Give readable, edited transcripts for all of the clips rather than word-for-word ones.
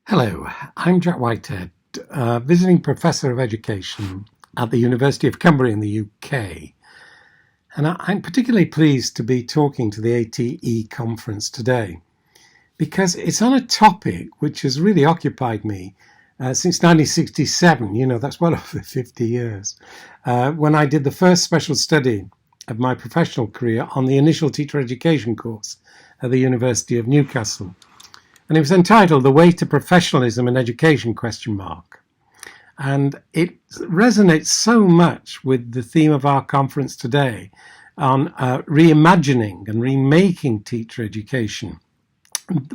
Hello, I'm Jack Whitehead, visiting Professor of Education at the University of Cumbria in the UK. And I'm particularly pleased to be talking to the ATEE conference today because it's on a topic which has really occupied me since 1967. You know, that's well over 50 years, when I did the first special study of my professional career on the initial teacher education course at the University of Newcastle. And it was entitled The Way to Professionalism in Education ? And it resonates so much with the theme of our conference today on reimagining and remaking teacher education,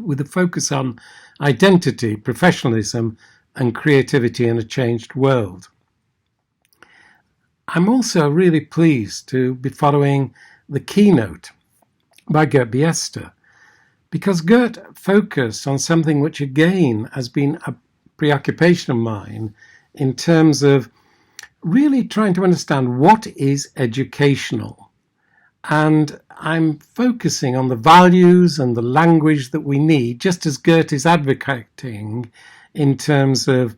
with a focus on identity, professionalism, and creativity in a changed world. I'm also really pleased to be following the keynote by Gert Biester, because Gert focused on something which again has been a preoccupation of mine in terms of really trying to understand what is educational. And I'm focusing on the values and the language that we need, just as Gert is advocating in terms of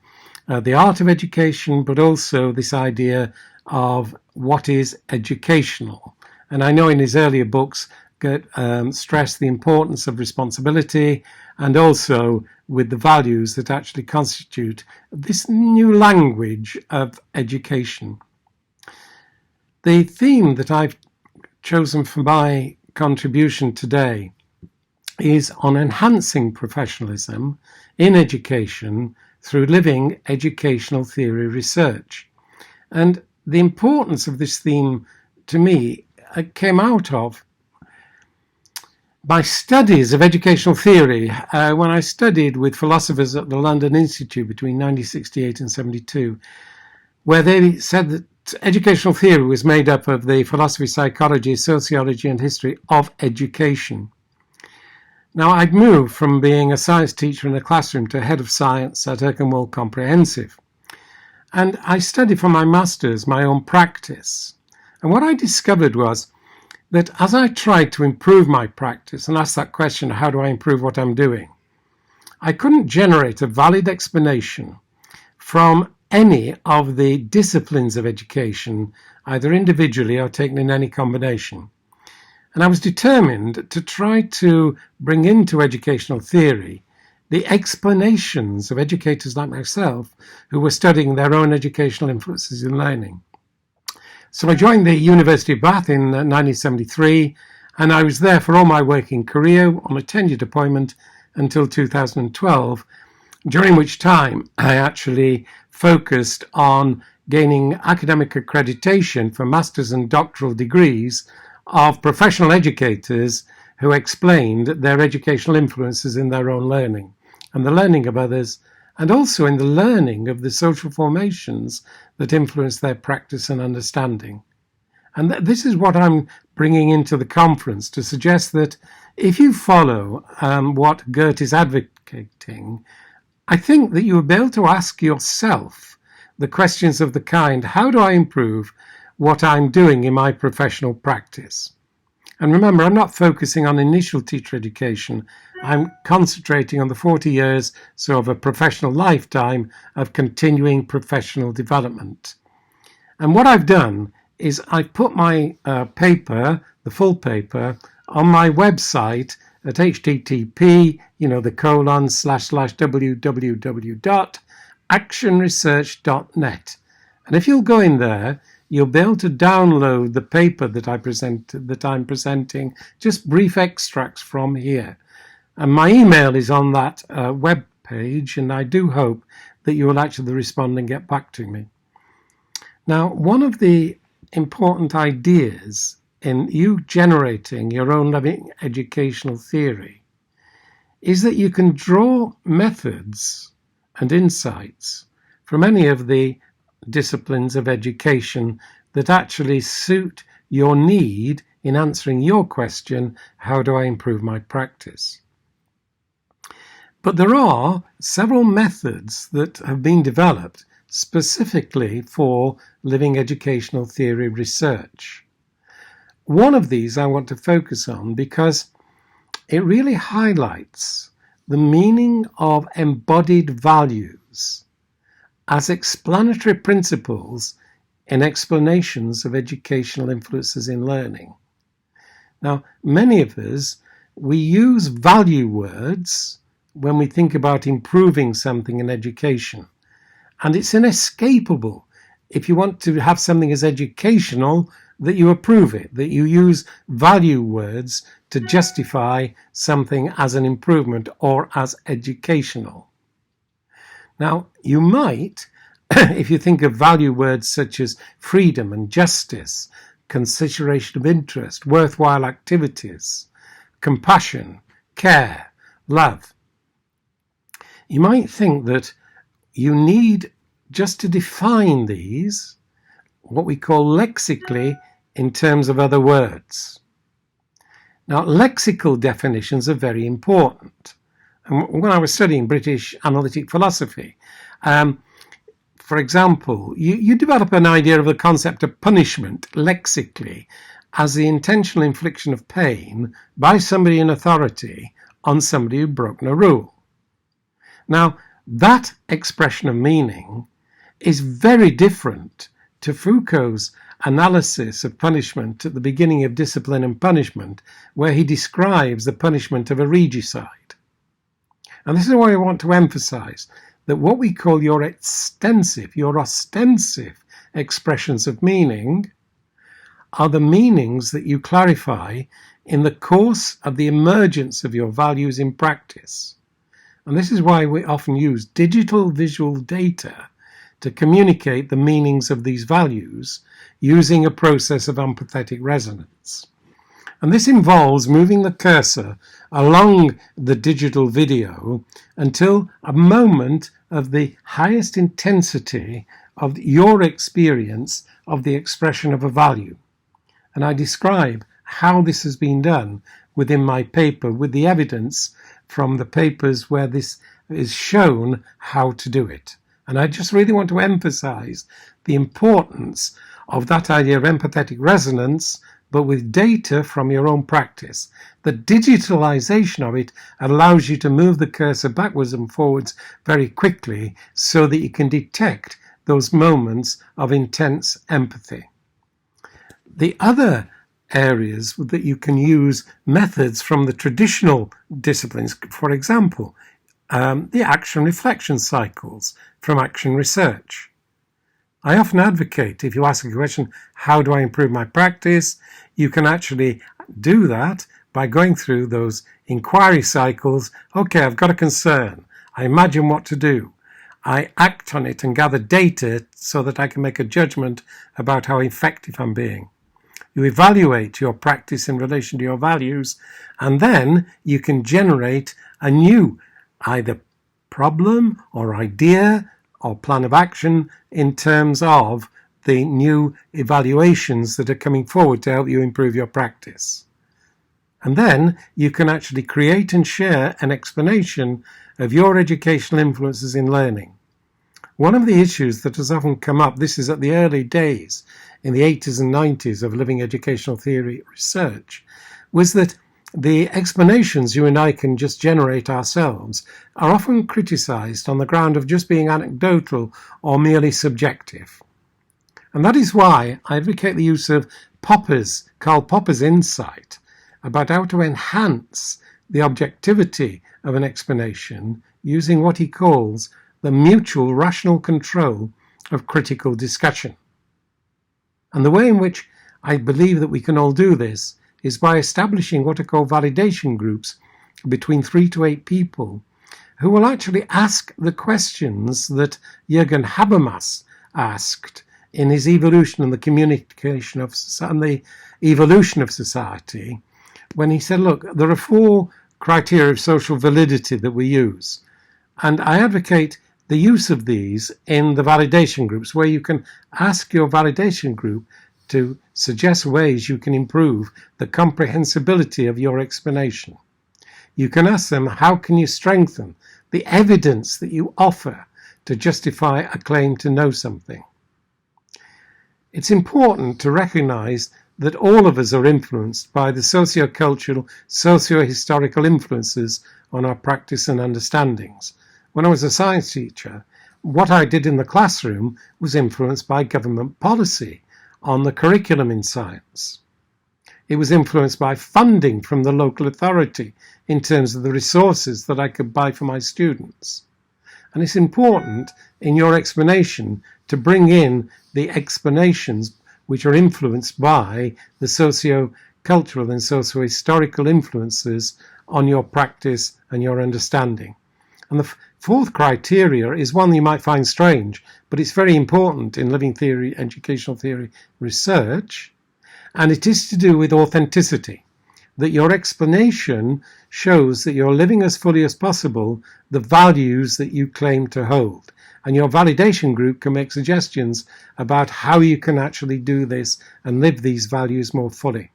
the art of education, but also this idea of what is educational. And I know in his earlier books, Gert stressed the importance of responsibility and also with the values that actually constitute this new language of education. The theme that I've chosen for my contribution today is on enhancing professionalism in education through living educational theory research. And the importance of this theme to me came out of my studies of educational theory when I studied with philosophers at the London Institute between 1968 and 72, where they said that educational theory was made up of the philosophy, psychology, sociology, and history of education. Now, I'd moved from being a science teacher in a classroom to head of science at Earconwall Comprehensive. And I studied for my master's my own practice. And what I discovered was that as I tried to improve my practice and ask that question, how do I improve what I'm doing? I couldn't generate a valid explanation from any of the disciplines of education, either individually or taken in any combination. And I was determined to try to bring into educational theory the explanations of educators like myself who were studying their own educational influences in learning. So I joined the University of Bath in 1973, and I was there for all my working career on a tenured appointment until 2012, during which time I actually focused on gaining academic accreditation for master's and doctoral degrees of professional educators who explained their educational influences in their own learning and the learning of others, and also in the learning of the social formations that influence their practice and understanding. And this is what I'm bringing into the conference, to suggest that if you follow what Gert is advocating, I think that you will be able to ask yourself the questions of the kind, how do I improve what I'm doing in my professional practice? And remember, I'm not focusing on initial teacher education. I'm concentrating on the 40 years so of a professional lifetime of continuing professional development. And what I've done is I've put my paper, the full paper, on my website at http://www.actionresearch.net. And if you'll go in there, you'll be able to download the paper that I'm presenting, just brief extracts from here. And my email is on that web page, and I do hope that you will actually respond and get back to me. Now, one of the important ideas in you generating your own living educational theory is that you can draw methods and insights from any of the disciplines of education that actually suit your need in answering your question, how do I improve my practice? But there are several methods that have been developed specifically for living educational theory research. One of these I want to focus on because it really highlights the meaning of embodied values as explanatory principles in explanations of educational influences in learning. Now, many of us, we use value words when we think about improving something in education. And it's inescapable, if you want to have something as educational, that you approve it, that you use value words to justify something as an improvement or as educational. Now, you might, if you think of value words such as freedom and justice, consideration of interest, worthwhile activities, compassion, care, love, you might think that you need just to define these, what we call lexically, in terms of other words. Now, lexical definitions are very important. And when I was studying British analytic philosophy, for example, you develop an idea of the concept of punishment lexically as the intentional infliction of pain by somebody in authority on somebody who'd broken a rule. Now, that expression of meaning is very different to Foucault's analysis of punishment at the beginning of Discipline and Punishment, where he describes the punishment of a regicide. And this is why I want to emphasize that what we call your ostensive expressions of meaning are the meanings that you clarify in the course of the emergence of your values in practice. And this is why we often use digital visual data to communicate the meanings of these values using a process of empathetic resonance. And this involves moving the cursor along the digital video until a moment of the highest intensity of your experience of the expression of a value. And I describe how this has been done within my paper with the evidence from the papers where this is shown how to do it. And I just really want to emphasize the importance of that idea of empathetic resonance, but with data from your own practice. The digitalization of it allows you to move the cursor backwards and forwards very quickly so that you can detect those moments of intense empathy. The other areas that you can use methods from the traditional disciplines, for example, the action reflection cycles from action research. I often advocate, if you ask a question, how do I improve my practice? You can actually do that by going through those inquiry cycles. Okay, I've got a concern. I imagine what to do. I act on it and gather data so that I can make a judgment about how effective I'm being. You evaluate your practice in relation to your values, and then you can generate a new either problem or idea or plan of action in terms of the new evaluations that are coming forward to help you improve your practice. And then you can actually create and share an explanation of your educational influences in learning. One of the issues that has often come up, this is at the early days in the 80s and 90s of living educational theory research, was that the explanations you and I can just generate ourselves are often criticized on the ground of just being anecdotal or merely subjective. And that is why I advocate the use of Karl Popper's insight about how to enhance the objectivity of an explanation using what he calls the mutual rational control of critical discussion. And the way in which I believe that we can all do this is by establishing what are called validation groups between 3 to 8 people who will actually ask the questions that Jürgen Habermas asked in his Evolution and the Communication of and the Evolution of Society, when he said, look, there are 4 criteria of social validity that we use. And I advocate the use of these in the validation groups, where you can ask your validation group to suggest ways you can improve the comprehensibility of your explanation. You can ask them, how can you strengthen the evidence that you offer to justify a claim to know something? It's important to recognize that all of us are influenced by the socio-cultural, socio-historical influences on our practice and understandings. When I was a science teacher, what I did in the classroom was influenced by government policy on the curriculum in science. It was influenced by funding from the local authority in terms of the resources that I could buy for my students. And it's important in your explanation to bring in the explanations which are influenced by the socio-cultural and socio-historical influences on your practice and your understanding. And the fourth criteria is one you might find strange, but it's very important in living theory, educational theory research, and it is to do with authenticity, that your explanation shows that you're living as fully as possible the values that you claim to hold. And your validation group can make suggestions about how you can actually do this and live these values more fully.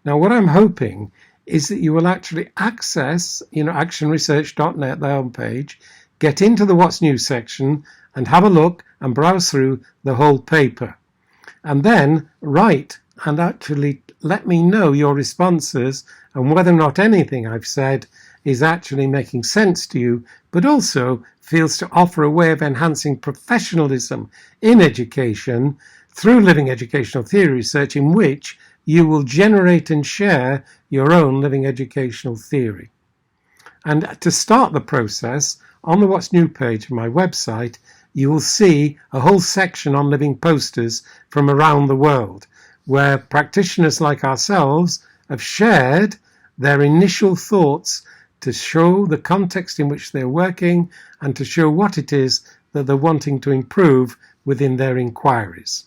Now, what I'm hoping is that you will actually access, actionresearch.net, the homepage, get into the What's New section and have a look and browse through the whole paper. And then write and actually let me know your responses and whether or not anything I've said is actually making sense to you, but also feels to offer a way of enhancing professionalism in education through living educational theory research, in which you will generate and share your own living educational theory. And to start the process, on the What's New page of my website, you will see a whole section on living posters from around the world, where practitioners like ourselves have shared their initial thoughts to show the context in which they're working and to show what it is that they're wanting to improve within their inquiries.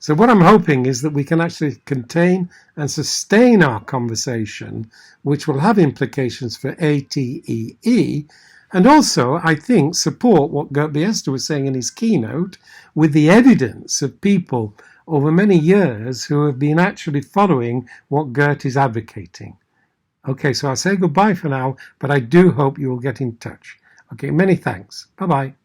So what I'm hoping is that we can actually contain and sustain our conversation, which will have implications for ATEE, and also, I think, support what Gert Biester was saying in his keynote with the evidence of people over many years who have been actually following what Gert is advocating. Okay, so I'll say goodbye for now, but I do hope you will get in touch. Okay, many thanks. Bye-bye.